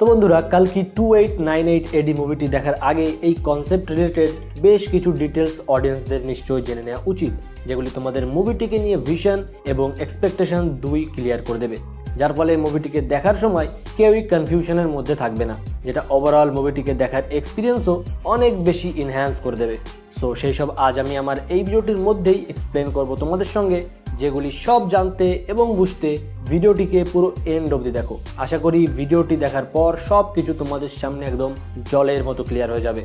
তো বন্ধুরা, কালকি 2898 এডি মুভিটি দেখার আগে এই কনসেপ্ট রিলেটেড বেশ কিছু ডিটেলস অডিয়েন্সদের নিশ্চয়ই জেনে নেওয়া উচিত, যেগুলি তোমাদের মুভিটিকে নিয়ে ভিশন এবং এক্সপেকটেশন দুই ক্লিয়ার করে দেবে, যার ফলে মুভিটিকে দেখার সময় কেউই কনফিউশনের মধ্যে থাকবে না, যেটা ওভারঅল মুভিটিকে দেখার এক্সপিরিয়েন্সও অনেক বেশি এনহ্যান্স করে দেবে। সো সেই সব আজ আমি আমার এই ভিডিওটির মধ্যেই এক্সপ্লেন করব তোমাদের সঙ্গে, যেগুলি সব জানতে এবং বুঝতে ভিডিওটিকে পুরো এন্ড অবধি দেখো। আশা করি ভিডিওটি দেখার পর সব কিছু তোমাদের সামনে একদম জলের মতো ক্লিয়ার হয়ে যাবে।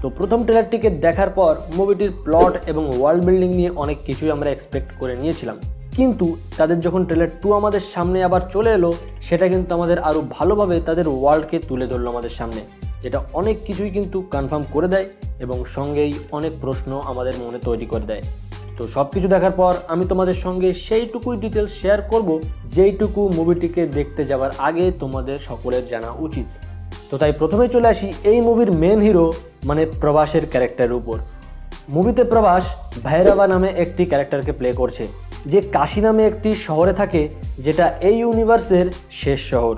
তো প্রথম ট্রেলারটিকে দেখার পর মুভিটির প্লট এবং ওয়ার্ল্ড বিল্ডিং নিয়ে অনেক কিছুই আমরা এক্সপেক্ট করে নিয়েছিলাম, কিন্তু তাদের যখন ট্রেলার 2 আমাদের সামনে আবার চলে এলো, সেটা কিন্তু আমাদের আরও ভালোভাবে তাদের ওয়ার্ল্ডকে তুলে ধরলো আমাদের সামনে, যেটা অনেক কিছুই কিন্তু কনফার্ম করে দেয় এবং সঙ্গেই অনেক প্রশ্ন আমাদের মনে তৈরি করে দেয়। তো সব কিছু দেখার পর আমি তোমাদের সঙ্গে সেইটুকুই ডিটেলস শেয়ার করব যেইটুকু মুভিটিকে দেখতে যাওয়ার আগে তোমাদের সকলের জানা উচিত। তো তাই প্রথমেই চলে আসি এই মুভির মেন হিরো মানে প্রভাসের ক্যারেক্টারের উপর। মুভিতে প্রভাস ভৈরবা নামে একটি ক্যারেক্টারকে প্লে করছে, যে কাশী নামে একটি শহরে থাকে, যেটা এই ইউনিভার্সের শেষ শহর।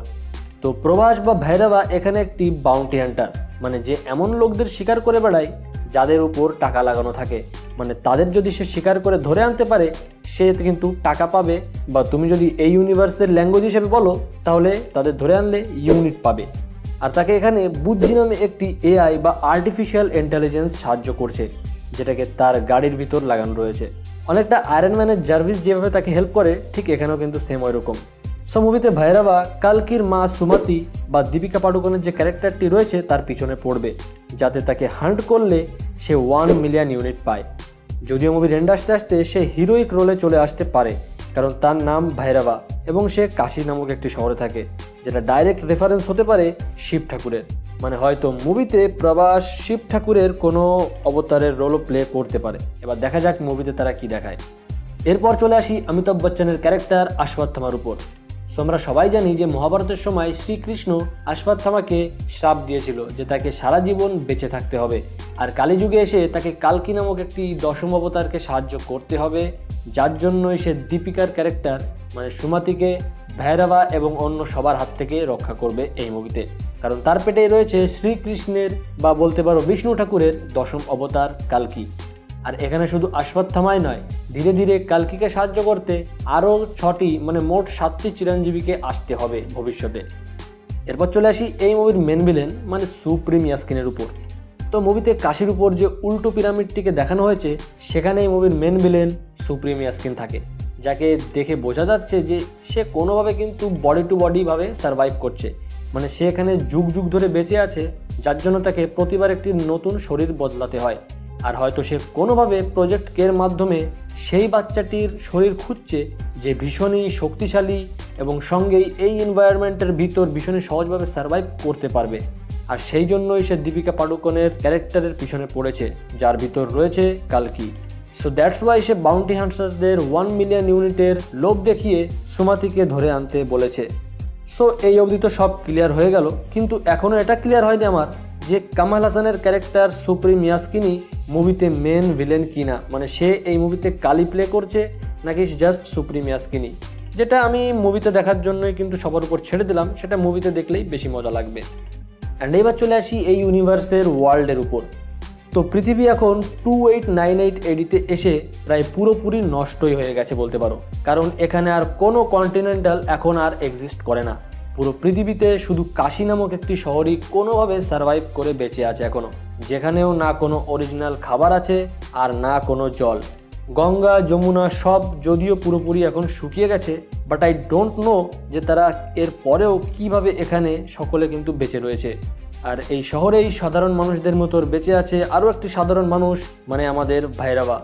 তো প্রভাস বা ভৈরবা এখানে একটি বাউন্টি হান্টার, মানে যে এমন লোকদের শিকার করে বেড়ায় যাদের উপর টাকা লাগানো থাকে, মানে তাদের যদি সে শিকার করে ধরে আনতে পারে সে কিন্তু টাকা পাবে, বা তুমি যদি এই ইউনিভার্সের ল্যাঙ্গুয়েজ হিসেবে বলো তাহলে তাদের ধরে আনলে ইউনিট পাবে। আর তাকে এখানে বুদ্ধি নামে একটি এআই বা আর্টিফিশিয়াল ইন্টেলিজেন্স সাহায্য করছে, যেটাকে তার গাড়ির ভিতর লাগানো রয়েছে। অনেকটা আয়রন ম্যানের জার্ভিস যেভাবে তাকে হেল্প করে, ঠিক এখানেও কিন্তু সেম ওই রকম। সো মুভিতে ভৈরবা কালকির মা সুমতি বা দীপিকা পাডুকোনের যে ক্যারেক্টারটি রয়েছে তার পিছনে পড়বে, যাতে তাকে হান্ট করলে সে 1 মিলিয়ন ইউনিট পায়। যদিও মুভির এন্ড আসতে আসতে সে হিরোইক রোলে চলে আসতে পারে, কারণ তার নাম ভৈরবা এবং সে কাশী নামক একটি শহরে থাকে, যেটা ডাইরেক্ট রেফারেন্স হতে পারে শিব ঠাকুরের। মানে হয়তো মুভিতে প্রভাস শিব ঠাকুরের কোনো অবতারের রোলও প্লে করতে পারে। এবার দেখা যাক মুভিতে তারা কি দেখায়। এরপর চলে আসি অমিতাভ বচ্চনের ক্যারেক্টার অশ্বত্থামার উপর। সো আমরা সবাই জানি যে মহাভারতের সময় শ্রীকৃষ্ণ অশ্বত্থামাকে শ্রাপ দিয়েছিল যে তাকে সারা জীবন বেঁচে থাকতে হবে, আর কালীযুগে এসে তাকে কালকি নামক একটি দশম অবতারকে সাহায্য করতে হবে, যার জন্যই সে দীপিকার ক্যারেক্টার মানে সুমতিকে ভৈরবা এবং অন্য সবার হাত থেকে রক্ষা করবে এই মুভিতে, কারণ তার পেটেই রয়েছে শ্রীকৃষ্ণের বা বলতে পারো বিষ্ণু ঠাকুরের দশম অবতার কালকি। আর এখানে শুধু অশ্বত্থামাই নয়, ধীরে ধীরে কালকিকে সাহায্য করতে আরও 6টি মানে মোট 7টি চিরঞ্জীবীকে আসতে হবে ভবিষ্যতে। এরপর চলে আসি এই মুভির মেন ভিলেন মানে সুপ্রিম ইয়াস্কিনের উপর। তো মুভিতে কাশীর উপর যে উল্টো পিরামিডটিকে দেখানো হয়েছে, সেখানে এই মুভির মেন ভিলেন সুপ্রিম ইয়াস্কিন থাকে, যাকে দেখে বোঝা যাচ্ছে যে সে কোনোভাবে কিন্তু বডি টু বডিভাবে সার্ভাইভ করছে, মানে সে এখানে যুগ যুগ ধরে বেঁচে আছে, যার জন্য তাকে প্রতিবার একটি নতুন শরীর বদলাতে হয়। আর হয়তো সে কোনোভাবে প্রজেক্ট কের মাধ্যমে সেই বাচ্চাটির শরীর খুঁজছে, যে ভীষণই শক্তিশালী এবং সঙ্গেই এই এনভায়রনমেন্টের ভিতর ভীষণই সহজভাবে সার্ভাইভ করতে পারবে। আর সেই জন্যই সে দীপিকা পাডুকোনের ক্যারেক্টারের পিছনে পড়েছে, যার ভিতর রয়েছে কালকি। সো দ্যাটস ওয়াই সে বাউন্টি হান্টারদের 1 মিলিয়ন ইউনিটের লোভ দেখিয়ে সুমতিকে ধরে আনতে বলেছে। সো এই অবধি তো সব ক্লিয়ার হয়ে গেল, কিন্তু এখনও এটা ক্লিয়ার হয়নি আমার যে কামাল হাসানের ক্যারেক্টার সুপ্রিম ইয়াস্কিনি মুভিতে মেন ভিলেন কিনা, মানে সে এই মুভিতে কালি প্লে করছে নাকি জাস্ট সুপ্রিম ইয়াস্কিনি, যেটা আমি মুভিতে দেখার জন্যই কিন্তু সবার উপর ছেড়ে দিলাম, সেটা মুভিতে দেখলেই বেশি মজা লাগবে। অ্যান্ড এবার চলে আসি এই ইউনিভার্সের ওয়ার্ল্ডের উপর। তো পৃথিবী এখন 2898 এডিতে এসে প্রায় পুরোপুরি নষ্টই হয়ে গেছে বলতে পারো, কারণ এখানে আর কোনো কন্টিনেন্টাল এখন আর এক্সিস্ট করে না। পুরো পৃথিবীতে শুধু কাশী নামক একটি শহরই কোনোভাবে সার্ভাইভ করে বেঁচে আছে এখনও, যেখানেও না কোনো অরিজিনাল খাবার আছে আর না কোনো জল। গঙ্গা যমুনা সব যদিও পুরোপুরি এখন শুকিয়ে গেছে, বাট আই ডোন্ট নো যে তারা এর পরেও কীভাবে এখানে সকলে কিন্তু বেঁচে রয়েছে। আর এই শহরেই সাধারণ মানুষদের মতো বেঁচে আছে আরও একটি সাধারণ মানুষ, মানে আমাদের ভৈরবা।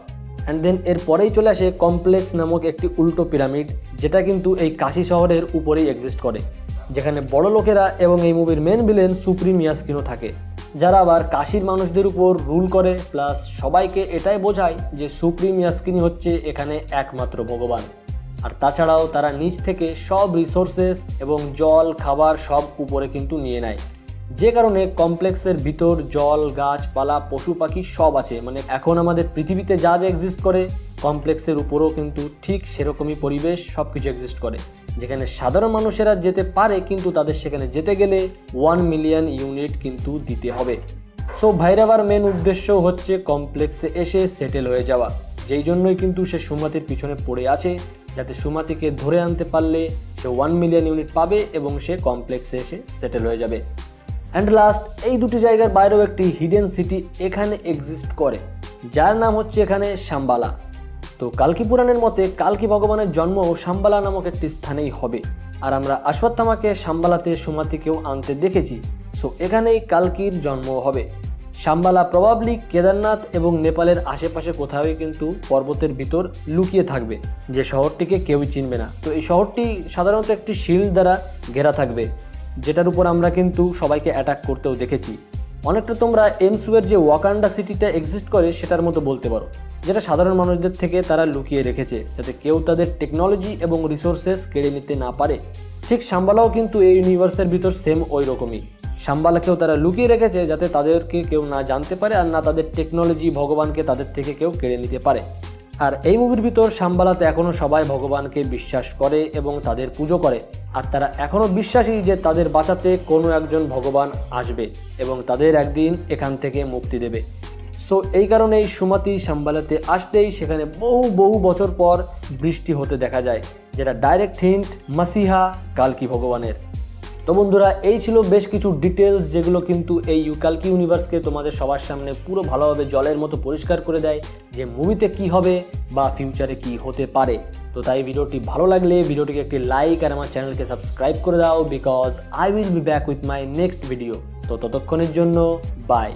অ্যান্ড দেন এর পরেই চলে আসে কমপ্লেক্স নামক একটি উল্টো পিরামিড, যেটা কিন্তু এই কাশী শহরের উপরেই এক্সিস্ট করে, যেখানে বড় লোকেরা এবং এই মুভির মেন ভিলেন সুপ্রিম ইয়াস্কিনও থাকে, যারা আবার কাশীর মানুষদের উপর রুল করে, প্লাস সবাইকে এটাই বোঝায় যে সুপ্রিম ইয়াস্কিনি হচ্ছে এখানে একমাত্র ভগবান। আর তাছাড়াও তারা নিচ থেকে সব রিসোর্সেস এবং জল খাবার সব উপরে কিন্তু নিয়ে নেয়, যে কারণে কমপ্লেক্সের ভিতর জল, গাছপালা, পশু পাখি সব আছে। মানে এখন আমাদের পৃথিবীতে যা যা এক্সিস্ট করে কমপ্লেক্সের উপরেও কিন্তু ঠিক সেরকমই পরিবেশ সব কিছু এক্সিস্ট করে, যেখানে সাধারণ মানুষেরা যেতে পারে, কিন্তু তাদের সেখানে যেতে গেলে 1 মিলিয়ন ইউনিট কিন্তু দিতে হবে। সো ভৈরবার মেন উদ্দেশ্য হচ্ছে কমপ্লেক্সে এসে সেটেল হয়ে যাওয়া, যেই জন্যই কিন্তু সে সুমাতির পিছনে পড়ে আছে, যাতে সুমাতিকে ধরে আনতে পারলে সে 1 মিলিয়ন ইউনিট পাবে এবং সে কমপ্লেক্সে এসে সেটেল হয়ে যাবে। অ্যান্ড লাস্ট, এই দুটি জায়গার বাইরেও একটি হিডেন সিটি এখানে এক্সিস্ট করে, যার নাম হচ্ছে এখানে শাম্বালা। তো কালকি পুরাণের মতে কালকি ভগবানের জন্ম শাম্বালা নামক একটি স্থানেই হবে, আর আমরা অশ্বত্থামাকে শাম্বালাতে সুমাতিকেও আনতে দেখেছি। সো এখানেই কালকির জন্ম হবে। শাম্বালা প্রবাবলি কেদারনাথ এবং নেপালের আশেপাশে কোথাওই কিন্তু পর্বতের ভিতর লুকিয়ে থাকবে, যে শহরটিকে কেউই চিনবে না। তো এই শহরটি সাধারণত একটি শিল্ড দ্বারা ঘেরা থাকবে, যেটার উপর আমরা কিন্তু সবাইকে অ্যাটাক করতেও দেখেছি। অনেকটা তোমরা এমসুয়ের যে ওয়াকান্ডা সিটিটা এক্সিস্ট করে সেটার মতো বলতে পারো, যেটা সাধারণ মানুষদের থেকে তারা লুকিয়ে রেখেছে, যাতে কেউ তাদের টেকনোলজি এবং রিসোর্সেস কেড়ে নিতে না পারে। ঠিক শাম্বালাও কিন্তু এই ইউনিভার্সের ভিতর সেম ওই রকমই। শাম্বালাকেও তারা লুকিয়ে রেখেছে যাতে তাদেরকে কেউ না জানতে পারে, আর না তাদের টেকনোলজি ভগবানকে তাদের থেকে কেউ কেড়ে নিতে পারে। আর এই মুভির ভিতর শাম্বালাতে এখনও সবাই ভগবানকে বিশ্বাস করে এবং তাদের পুজো করে, আর তারা এখনও বিশ্বাসী যে তাদের বাঁচাতে কোনো একজন ভগবান আসবে এবং তাদের একদিন এখান থেকে মুক্তি দেবে। সো এই কারণেই সুমাতি শাম্বালাতে আসতেই সেখানে বহু বছর পর বৃষ্টি হতে দেখা যায়, যেটা ডাইরেক্ট হিন্ট মাসিহা কালকি ভগবানের। তো বন্ধুরা, এই ছিল বেশ কিছু ডিটেলস যেগুলো কিন্তু এই কালকি ইউনিভার্সকে তোমাদের সবার সামনে পুরো ভালোভাবে জলের মতো পরিষ্কার করে দেয় যে মুভিতে কি হবে বা ফিউচারে কি হতে পারে। তো তাই ভিডিওটি ভালো লাগলে ভিডিওটিকে একটি লাইক আর আমার চ্যানেলকে সাবস্ক্রাইব করে দাও, because I will be back with my next video. তো ততক্ষণের জন্য বাই।